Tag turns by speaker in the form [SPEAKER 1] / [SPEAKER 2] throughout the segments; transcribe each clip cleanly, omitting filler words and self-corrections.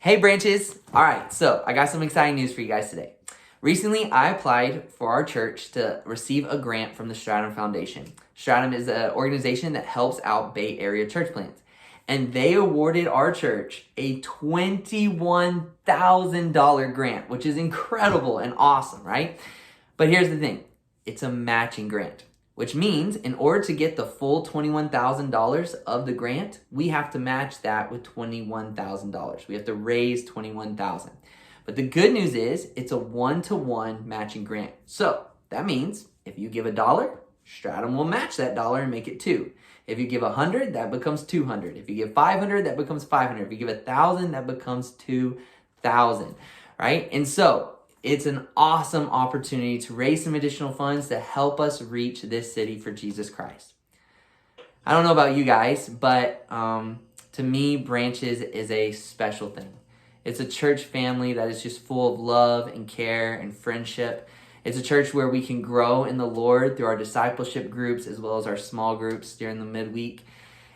[SPEAKER 1] Hey branches! All right, so I got some exciting news for you guys today. Recently, I applied for our church to receive a grant from the Stratum Foundation. Stratum is an organization that helps out Bay Area church plants. And they awarded our church a $21,000 grant, which is incredible and awesome, right? But here's the thing, it's a matching grant, which means in order to get the full $21,000 of the grant, we have to match that with $21,000. We have to raise $21,000. But the good news is it's a 1-to-1 matching grant. So that means if you give $1, Stratum will match that dollar and make it 2. If you give 100, that becomes 200. If you give 500, that becomes 500. If you give 1,000, that becomes 2,000, right? And so it's an awesome opportunity to raise some additional funds to help us reach this city for Jesus Christ. I don't know about you guys, but to me, Branches is a special thing. It's a church family that is just full of love and care and friendship. It's a church where we can grow in the Lord through our discipleship groups as well as our small groups during the midweek.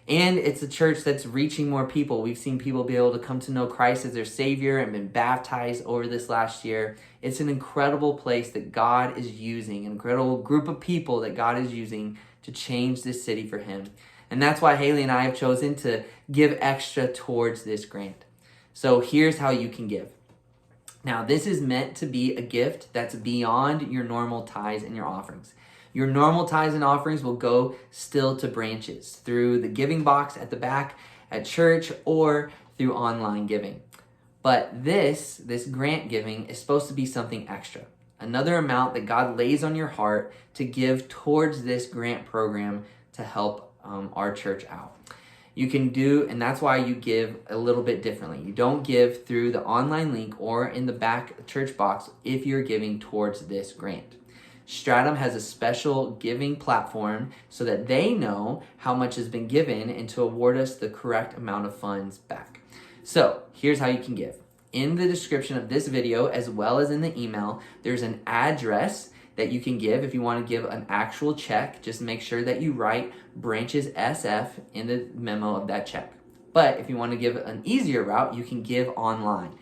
[SPEAKER 1] And it's a church that's reaching more people. We've seen people be able to come to know Christ as their Savior and been baptized over this last year. It's an incredible place that God is using, an incredible group of people that God is using to change this city for Him. And that's why Haley and I have chosen to give extra towards this grant. So here's how you can give. Now, this is meant to be a gift that's beyond your normal tithes and your offerings. Your normal tithes and offerings will go still to Branches through the giving box at the back at church or through online giving. But this grant giving is supposed to be something extra. Another amount that God lays on your heart to give towards this grant program to help our church out. You can do, and that's why you give a little bit differently. You don't give through the online link or in the back church box if you're giving towards this grant. Stratum has a special giving platform so that they know how much has been given and to award us the correct amount of funds back. So here's how you can give. In the description of this video, as well as in the email, there's an address that you can give. If you want to give an actual check, just make sure that you write Branches SF in the memo of that check. But if you want to give an easier route, you can give online.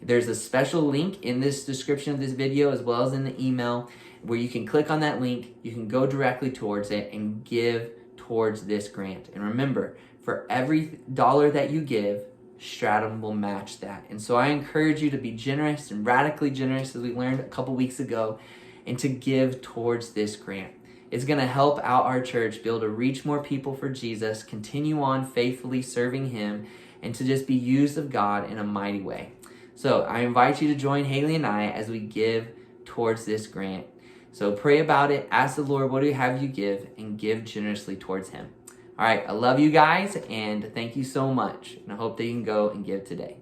[SPEAKER 1] There's a special link in this description of this video as well as in the email where you can click on that link, you can go directly towards it and give towards this grant. And remember, for every dollar that you give, Stratum will match that. And so I encourage you to be generous and radically generous, as we learned a couple weeks ago, and to give towards this grant. It's going to help out our church be able to reach more people for Jesus, continue on faithfully serving Him, and to just be used of God in a mighty way. So I invite you to join Haley and I as we give towards this grant. So pray about it, ask the Lord, what do you have you give, and give generously towards Him. All right, I love you guys, and thank you so much. And I hope that you can go and give today.